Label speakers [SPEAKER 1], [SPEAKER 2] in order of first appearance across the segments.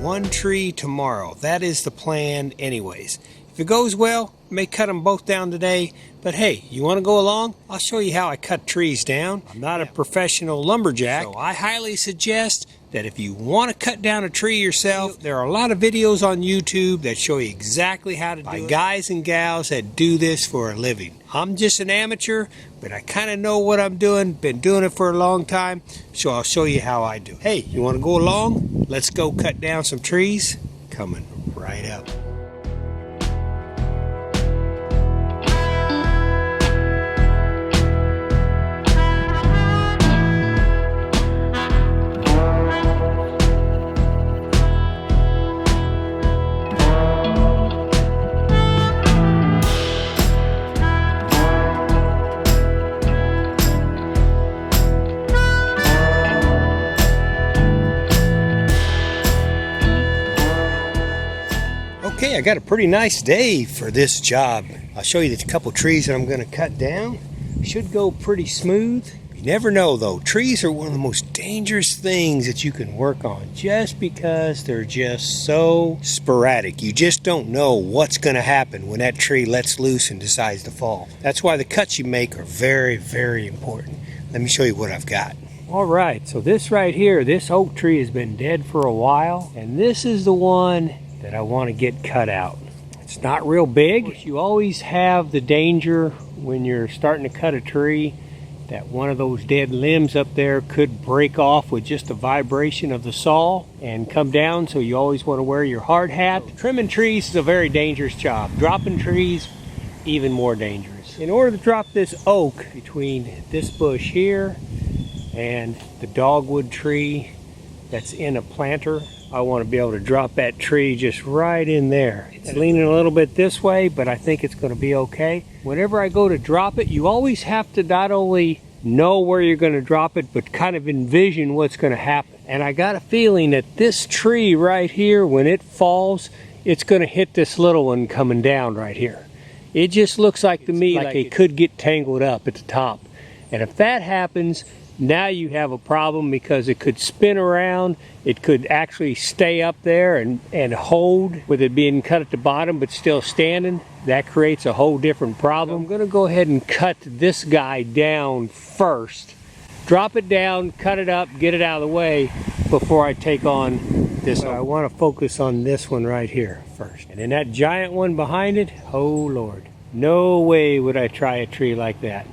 [SPEAKER 1] one tree tomorrow. That is the plan anyways. If it goes well, I may cut them both down today. But hey, you want to go along? I'll show you how I cut trees down. I'm not a professional lumberjack, so I highly suggest that if you want to cut down a tree yourself, there are a lot of videos on YouTube that show you exactly how to do it by guys and gals that do this for a living. I'm just an amateur, but I kind of know what I'm doing. Been doing it for a long time, so I'll show you how I do it. Hey, you want to go along? Let's go cut down some trees. Coming right up. Okay, I got a pretty nice day for this job. I'll show you the couple trees that I'm going to cut down. Should go pretty smooth. You never know though, trees are one of the most dangerous things that you can work on just because they're just so sporadic. You just don't know what's going to happen when that tree lets loose and decides to fall. That's why the cuts you make are very, very important. Let me show you what I've got. Alright, so this right here, this oak tree has been dead for a while, and this is the one that I want to get cut out. It's not real big. You always have the danger when you're starting to cut a tree that one of those dead limbs up there could break off with just the vibration of the saw and come down, so you always want to wear your hard hat. Trimming trees is a very dangerous job. Dropping trees, even more dangerous. In order to drop this oak between this bush here and the dogwood tree that's in a planter, I want to be able to drop that tree just right in there. It's leaning a little bit this way, but I think it's going to be okay. Whenever I go to drop it, you always have to not only know where you're going to drop it, but kind of envision what's going to happen. And I got a feeling that this tree right here, when it falls, it's going to hit this little one coming down right here. It just looks like to me like it could get tangled up at the top. And if that happens, now you have a problem because it could spin around. It could actually stay up there and hold with it being cut at the bottom but still standing. That creates a whole different problem. I'm going to go ahead and cut this guy down first. Drop it down, cut it up, get it out of the way before I take on this. So I want to focus on this one right here first. And then that giant one behind it, oh Lord. No way would I try a tree like that.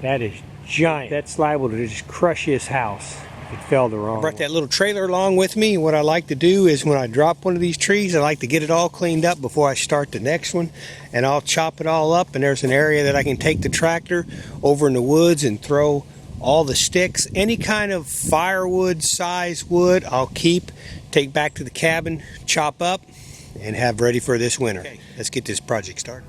[SPEAKER 1] That is giant. That's liable to just crush his house if it fell the wrong way. I brought that little trailer along with me. What I like to do is when I drop one of these trees, I like to get it all cleaned up before I start the next one, and I'll chop it all up, and there's an area that I can take the tractor over in the woods and throw all the sticks. Any kind of firewood size wood I'll take back to the cabin, chop up, and have ready for this winter. Okay, let's get this project started.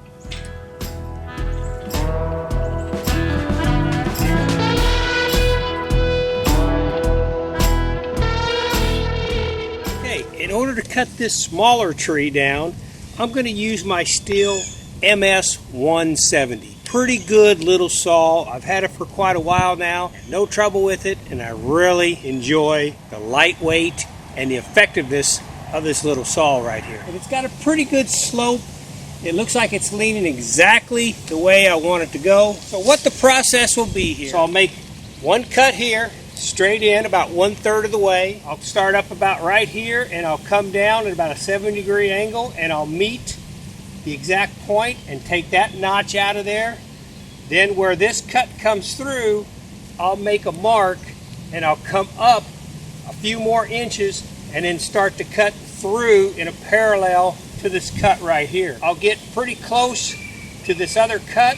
[SPEAKER 1] In order to cut this smaller tree down, I'm going to use my Stihl MS 170. Pretty good little saw. I've had it for quite a while now. No trouble with it, and I really enjoy the lightweight and the effectiveness of this little saw right here. And it's got a pretty good slope. It looks like it's leaning exactly the way I want it to go. So what the process will be here, so I'll make one cut here, straight in about 1/3 of the way. I'll start up about right here and I'll come down at about a 70-degree angle, and I'll meet the exact point and take that notch out of there. Then where this cut comes through, I'll make a mark and I'll come up a few more inches and then start to cut through in a parallel to this cut right here. I'll get pretty close to this other cut,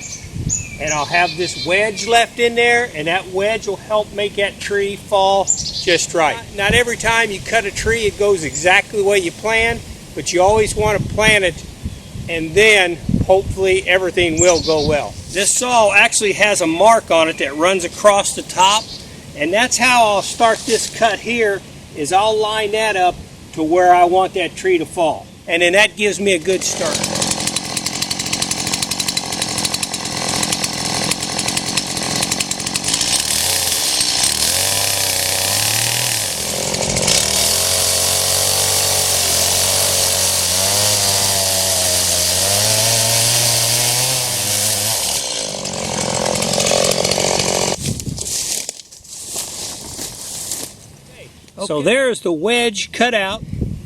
[SPEAKER 1] and I'll have this wedge left in there, and that wedge will help make that tree fall just right. Not every time you cut a tree it goes exactly the way you plan, but you always want to plan it, and then hopefully everything will go well. This saw actually has a mark on it that runs across the top, and that's how I'll start this cut here, is I'll line that up to where I want that tree to fall. And then that gives me a good start. Okay. So there's the wedge cut out.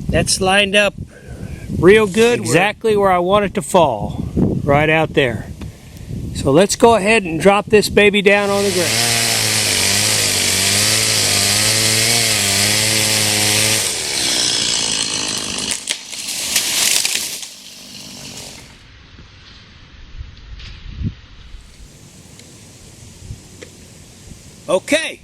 [SPEAKER 1] That's lined up real good, exactly where I want it to fall, right out there. So let's go ahead and drop this baby down on the ground. Okay.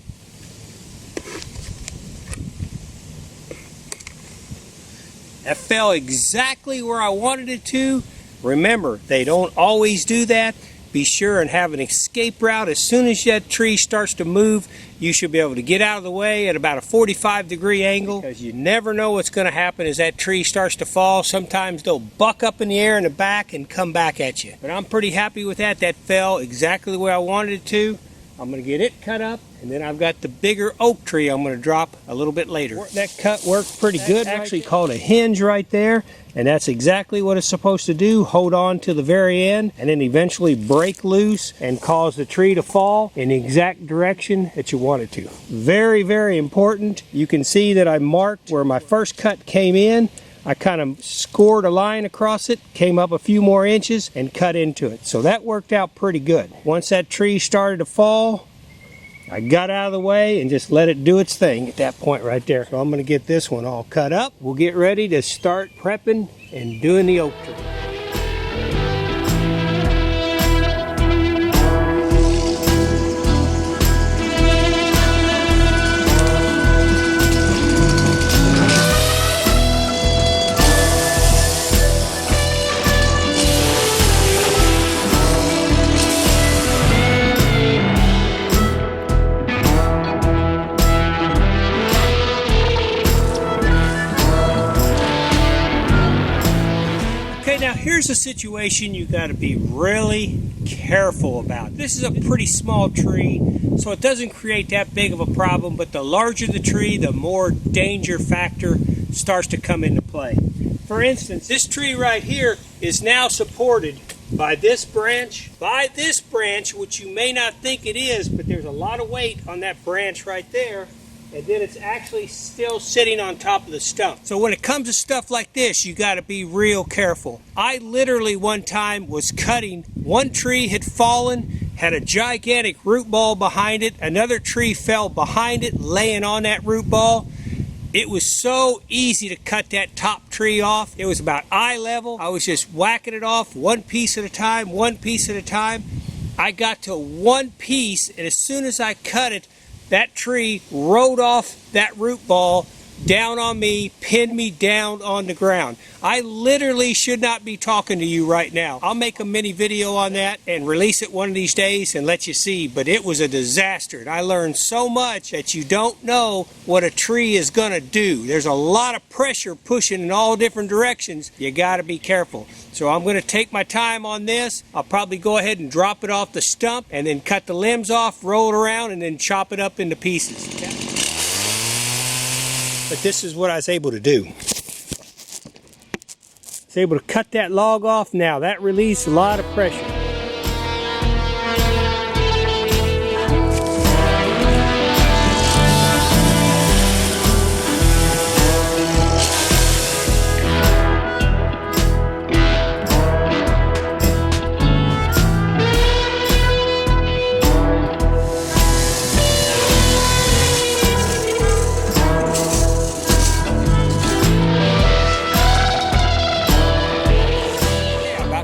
[SPEAKER 1] That fell exactly where I wanted it to. Remember, they don't always do that. Be sure and have an escape route. As soon as that tree starts to move, you should be able to get out of the way at about a 45-degree angle, because you never know what's going to happen as that tree starts to fall. Sometimes they'll buck up in the air in the back and come back at you. But I'm pretty happy with that. That fell exactly the way I wanted it to. I'm going to get it cut up, and then I've got the bigger oak tree I'm going to drop a little bit later. That cut worked pretty good. Actually called a hinge right there, and that's exactly what it's supposed to do. Hold on to the very end, and then eventually break loose and cause the tree to fall in the exact direction that you want it to. Very, very important. You can see that I marked where my first cut came in. I kind of scored a line across it, came up a few more inches, and cut into it. So that worked out pretty good. Once that tree started to fall, I got out of the way and just let it do its thing at that point right there. So I'm going to get this one all cut up. We'll get ready to start prepping and doing the oak tree. Now here's a situation you got to be really careful about. This is a pretty small tree, so it doesn't create that big of a problem, but the larger the tree, the more danger factor starts to come into play. For instance, this tree right here is now supported by this branch, which you may not think it is, but there's a lot of weight on that branch right there. And then it's actually still sitting on top of the stump. So when it comes to stuff like this, you got to be real careful. I literally one time was cutting, one tree had fallen, had a gigantic root ball behind it, another tree fell behind it, laying on that root ball. It was so easy to cut that top tree off. It was about eye level. I was just whacking it off one piece at a time, one piece at a time. I got to one piece, and as soon as I cut it, that tree rode off that root ball down on me, pinned me down on the ground. I literally should not be talking to you right now. I'll make a mini video on that and release it one of these days and let you see, but it was a disaster. And I learned so much that you don't know what a tree is going to do. There's a lot of pressure pushing in all different directions. You got to be careful. So I'm going to take my time on this. I'll probably go ahead and drop it off the stump and then cut the limbs off, roll it around, and then chop it up into pieces. Okay? But this is what I was able to do. I was able to cut that log off. Now that released a lot of pressure.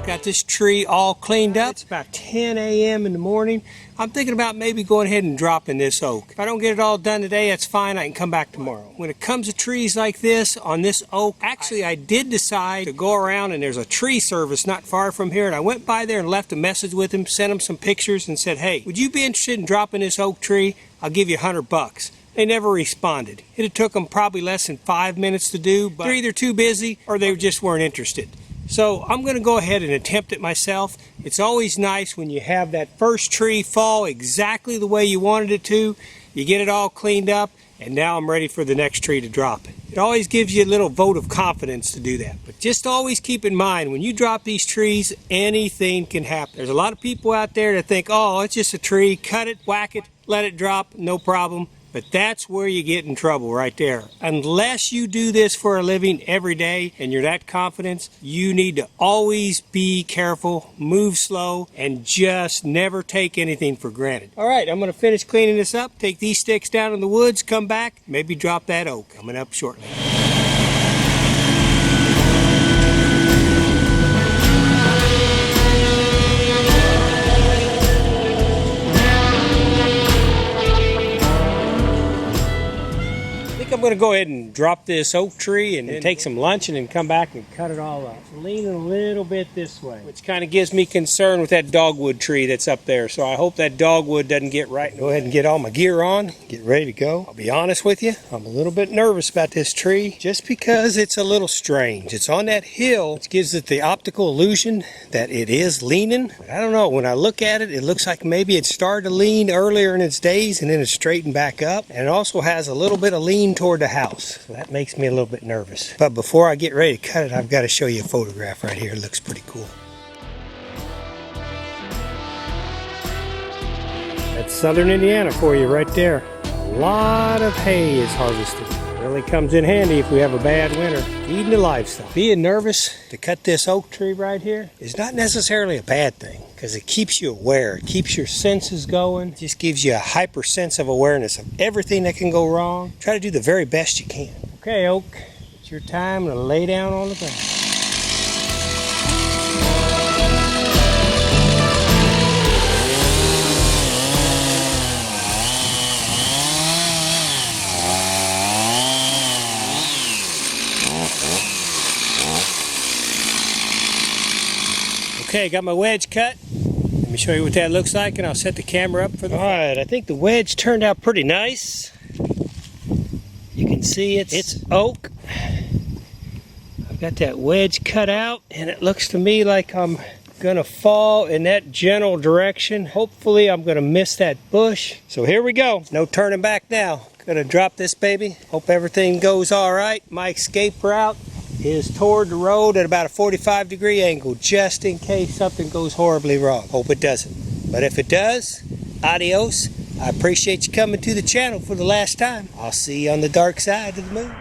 [SPEAKER 1] Got this tree all cleaned up. It's about 10 a.m. in the morning. I'm thinking about maybe going ahead and dropping this oak. If I don't get it all done today, that's fine. I can come back tomorrow. When it comes to trees like this, on this oak, actually I did decide to go around, and there's a tree service not far from here, and I went by there and left a message with him, sent him some pictures and said, hey, would you be interested in dropping this oak tree? I'll give you $100. They never responded. It had took them probably less than 5 minutes to do, but they're either too busy or they just weren't interested. So I'm going to go ahead and attempt it myself. It's always nice when you have that first tree fall exactly the way you wanted it to. You get it all cleaned up, and now I'm ready for the next tree to drop it. It always gives you a little vote of confidence to do that. But just always keep in mind, when you drop these trees, anything can happen. There's a lot of people out there that think, oh, it's just a tree, cut it, whack it, let it drop, no problem. But that's where you get in trouble right there. Unless you do this for a living every day and you're that confident, you need to always be careful, move slow, and just never take anything for granted. All right, I'm going to finish cleaning this up, take these sticks down in the woods, come back, maybe drop that oak. Coming up shortly. I'm going to go ahead and drop this oak tree and take some lunch and then come back and cut it all up. I'm leaning a little bit this way, which kind of gives me concern with that dogwood tree that's up there. So I hope that dogwood doesn't get right. Go ahead and get all my gear on, get ready to go. I'll be honest with you, I'm a little bit nervous about this tree just because it's a little strange. It's on that hill, which gives it the optical illusion that it is leaning. But I don't know, when I look at it, it looks like maybe it started to lean earlier in its days and then it straightened back up. And it also has a little bit of lean toward the house. So that makes me a little bit nervous. But before I get ready to cut it, I've got to show you a photograph right here. It looks pretty cool. That's southern Indiana for you right there. A lot of hay is harvested. It really comes in handy if we have a bad winter. Feeding the livestock. Being nervous to cut this oak tree right here is not necessarily a bad thing, because it keeps you aware. It keeps your senses going. It just gives you a hyper sense of awareness of everything that can go wrong. Try to do the very best you can. Okay, oak, it's your time to lay down on the ground. Okay, got my wedge cut. Let me show you what that looks like and I'll set the camera up for the... Alright, I think the wedge turned out pretty nice. You can see it's oak. I've got that wedge cut out and it looks to me like I'm gonna fall in that general direction. Hopefully I'm gonna miss that bush. So here we go. No turning back now. Gonna drop this baby. Hope everything goes alright. My escape route is toward the road at about a 45-degree angle, just in case something goes horribly wrong. Hope it doesn't. But if it does, adios. I appreciate you coming to the channel for the last time. I'll see you on the dark side of the moon.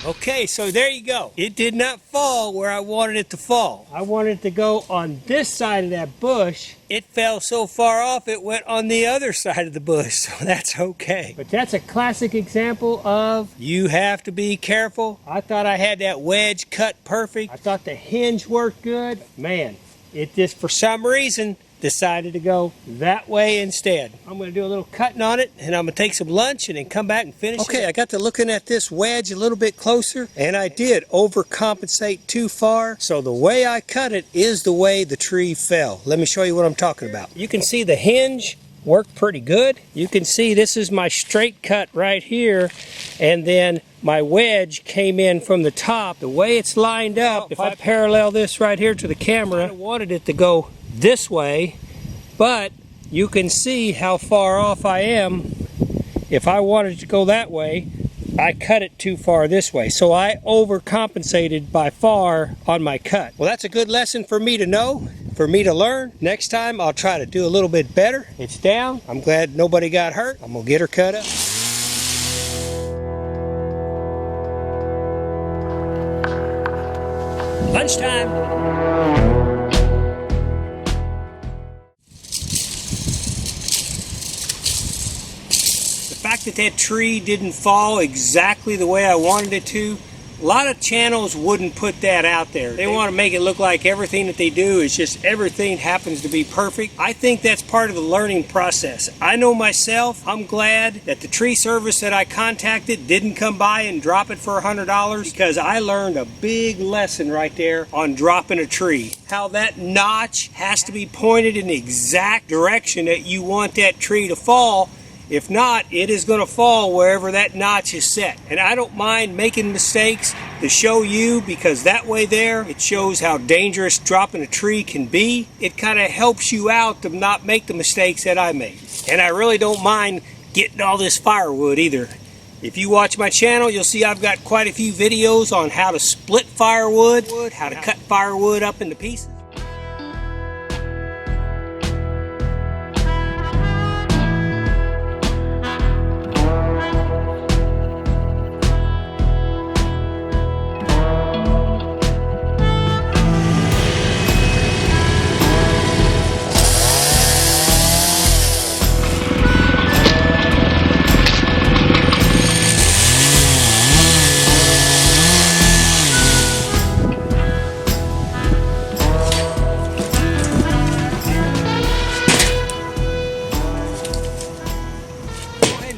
[SPEAKER 1] Okay, so there you go. It did not fall where I wanted it to fall. I wanted it to go on this side of that bush. It fell so far off, it went on the other side of the bush, so that's okay. But that's a classic example of you have to be careful. I thought I had that wedge cut perfect. I thought the hinge worked good. Man, it just, for some reason, decided to go that way instead. I'm going to do a little cutting on it and I'm going to take some lunch and then come back and finish it. Okay, I got to looking at this wedge a little bit closer and I did overcompensate too far. So the way I cut it is the way the tree fell. Let me show you what I'm talking about. You can see the hinge worked pretty good. You can see this is my straight cut right here, and then my wedge came in from the top. The way it's lined up, if I parallel this right here to the camera, I wanted it to go this way, but you can see how far off I am. If I wanted to go that way, I cut it too far this way. So I overcompensated by far on my cut. Well, that's a good lesson for me to know, for me to learn. Next time I'll try to do a little bit better. It's down. I'm glad nobody got hurt. I'm gonna get her cut up. Lunchtime. The fact that that tree didn't fall exactly the way I wanted it to A lot of channels wouldn't put that out there. They want to make it look like everything that they do is just everything happens to be perfect. I think that's part of the learning process. I know myself, I'm glad that the tree service that I contacted didn't come by and drop it for $100, because I learned a big lesson right there on dropping a tree. How that notch has to be pointed in the exact direction that you want that tree to fall. If not, it is going to fall wherever that notch is set. And I don't mind making mistakes to show you, because that way there, it shows how dangerous dropping a tree can be. It kind of helps you out to not make the mistakes that I made. And I really don't mind getting all this firewood either. If you watch my channel, you'll see I've got quite a few videos on how to split firewood, how to cut firewood up into pieces.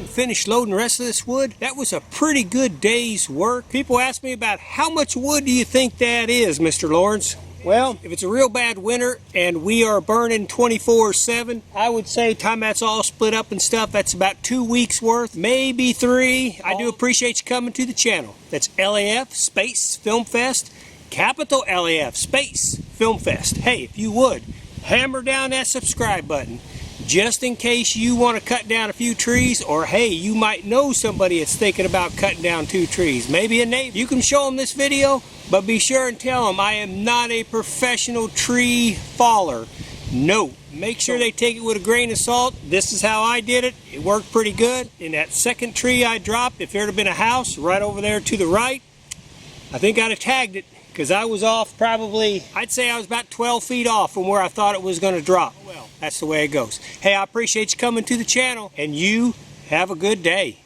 [SPEAKER 1] Finished loading the rest of this wood. That was a pretty good day's work. People ask me about how much wood do you think that is, Mr. Lawrence? Well, if it's a real bad winter and we are burning 24/7, I would say time that's all split up and stuff, that's about 2 weeks worth, maybe 3. I do appreciate you coming to the channel. That's LAF Space Film Fest, capital LAF Space Film Fest. Hey, if you would, hammer down that subscribe button, just in case you want to cut down a few trees, or hey, you might know somebody that's thinking about cutting down 2 trees, maybe a neighbor. You can show them this video, but be sure and tell them I am not a professional tree faller. No, make sure they take it with a grain of salt. This is how I did it. It worked pretty good. In that second tree I dropped, if there had been a house right over there to the right, I think I'd have tagged it, because I was off probably, I'd say I was about 12 feet off from where I thought it was going to drop. Well, that's the way it goes. Hey, I appreciate you coming to the channel, and you have a good day.